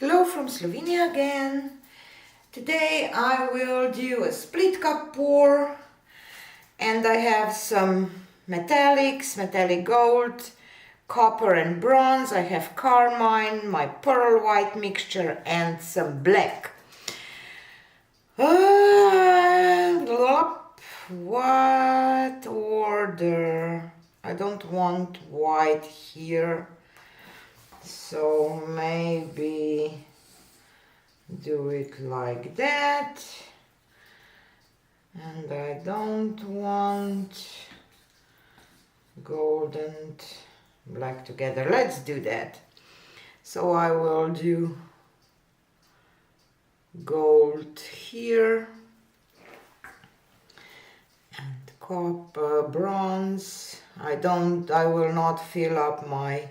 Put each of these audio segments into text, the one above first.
Hello from Slovenia again. Today I will do a split cup pour, and I have some metallics, metallic gold, copper and bronze. I have carmine, my pearl white mixture and some black. What order? I don't want white here. So maybe do it like that, and I don't want gold and black together. Let's do that. So I will do gold here and copper, bronze. I will not fill up my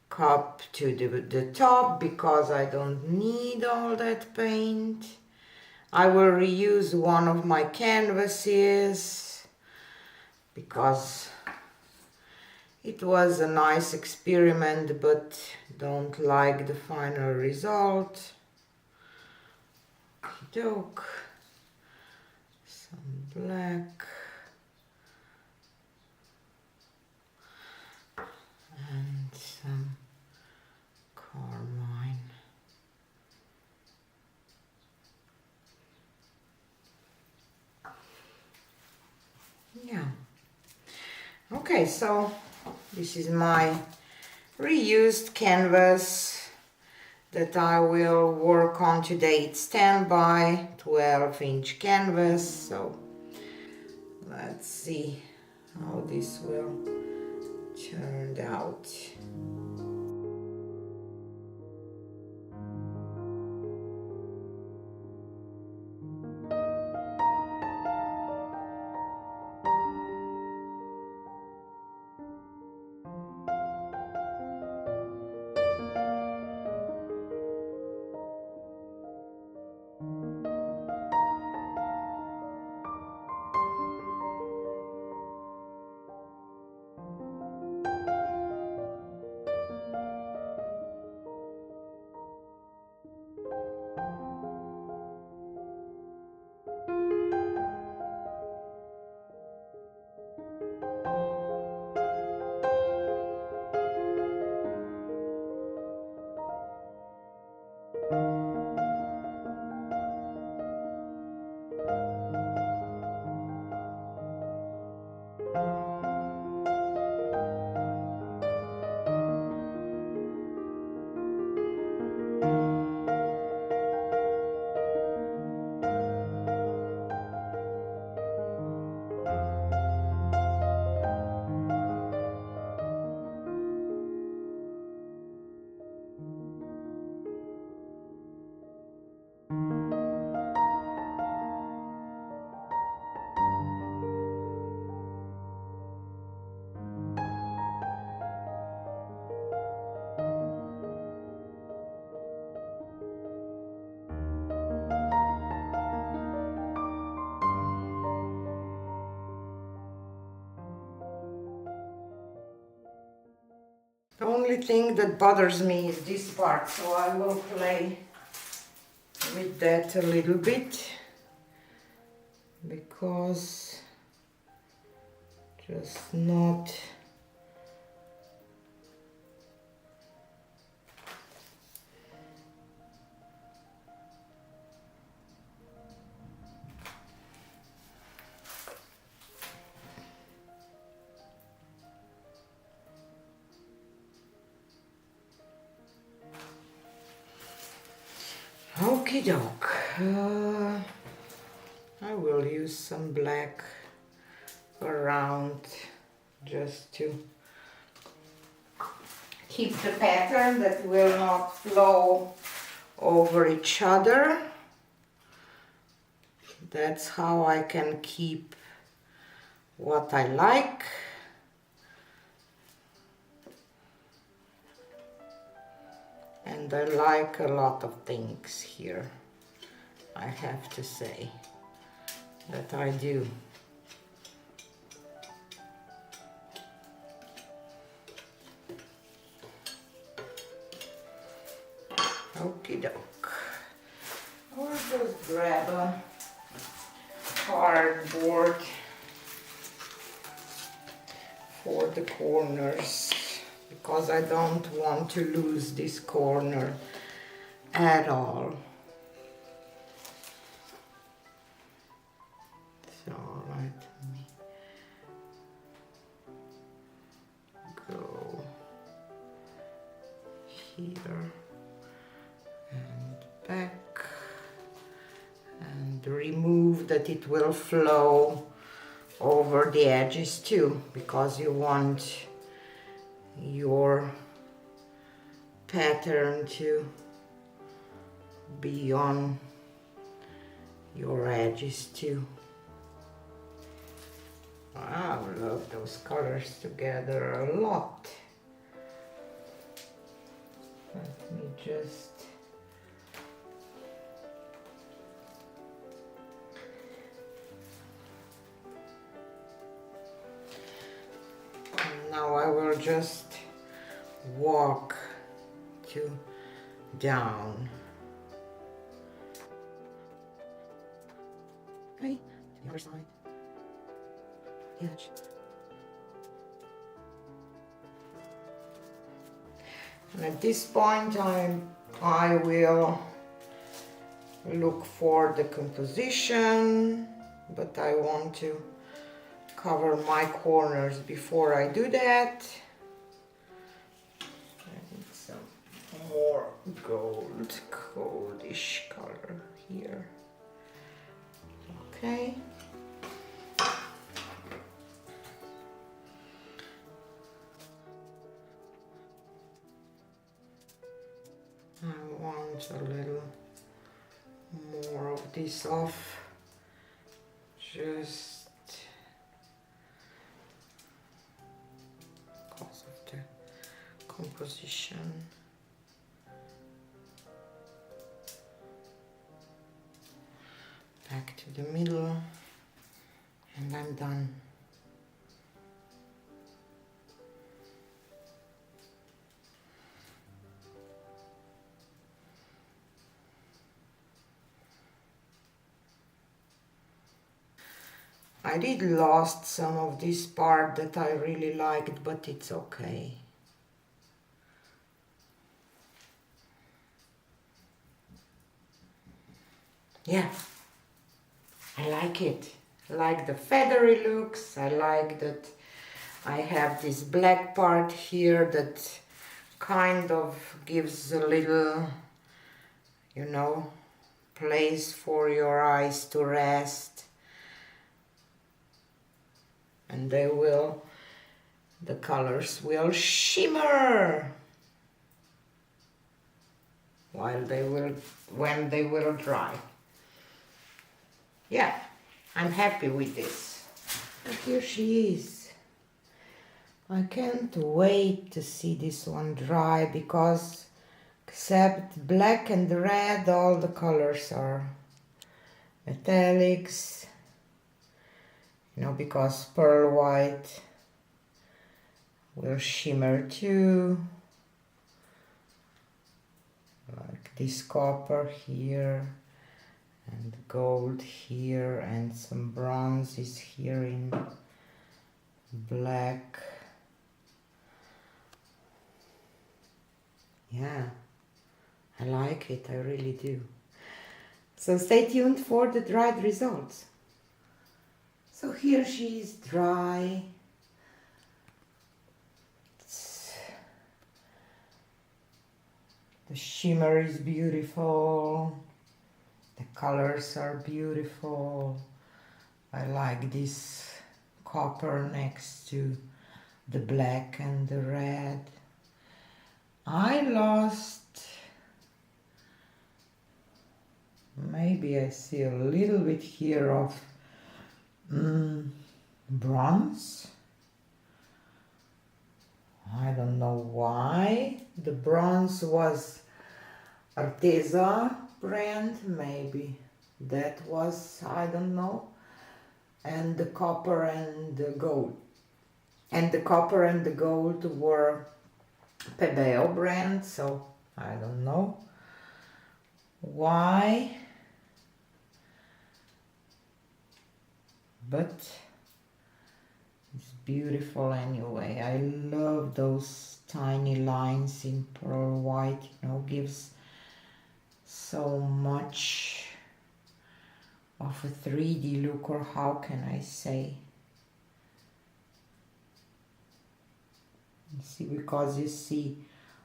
cup to the top because I don't need all that paint. I will reuse one of my canvases because it was a nice experiment, but don't like the final result. Joke. Some black and some carmine. Yeah. Okay, so this is my reused canvas that I will work on today. It's 10 by 12-inch canvas, so let's see how this will turn out. The only thing that bothers me is this part, so I will play with that a little bit because just not okie doke. I will use some black around just to keep the pattern that will not flow over each other. That's how I can keep what I like. And I like a lot of things here, I have to say that I do. Okie doke. Or just grab a cardboard for the corners, because I don't want to lose this corner at all. So let me go here and back and remove that it will flow over the edges too, because you want your pattern to be on your edges too. Wow, I love those colors together a lot. Let me just now I will just walk down. Okay, the other side. Edge. And at this point I will look for the composition, but I want to cover my corners before I do that. I need some more goldish color here. Okay. I want a little more of this off, just because of the composition. Back to the middle, and I'm done. I did lost some of this part that I really liked, but it's okay. Yeah, I like it. I like the feathery looks. I like that I have this black part here that kind of gives a little, you know, place for your eyes to rest. And the colors will shimmer when they will dry. Yeah, I'm happy with this. And here she is. I can't wait to see this one dry, because except black and red, all the colors are metallics. You know, because pearl white will shimmer too, like this copper here, and gold here, and some bronze is here in black. Yeah, I like it, I really do. So stay tuned for the dried results. So here she is dry. The shimmer is beautiful. The colors are beautiful. I like this copper next to the black and the red. I lost, maybe I see a little bit here of bronze. I don't know why. The bronze was Arteza brand, maybe that was, I don't know. And the copper and the gold. And the copper and the gold were Pebeo brand, so I don't know. why, but it's beautiful anyway. I love those tiny lines in pearl white, you know, gives so much of a 3D look, or how can I say? You see, because you see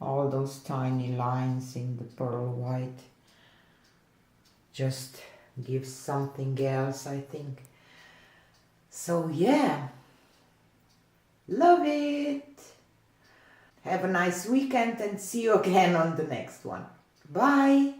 all those tiny lines in the pearl white, just gives something else, I think. So yeah, love it. Have a nice weekend and see you again on the next one. Bye.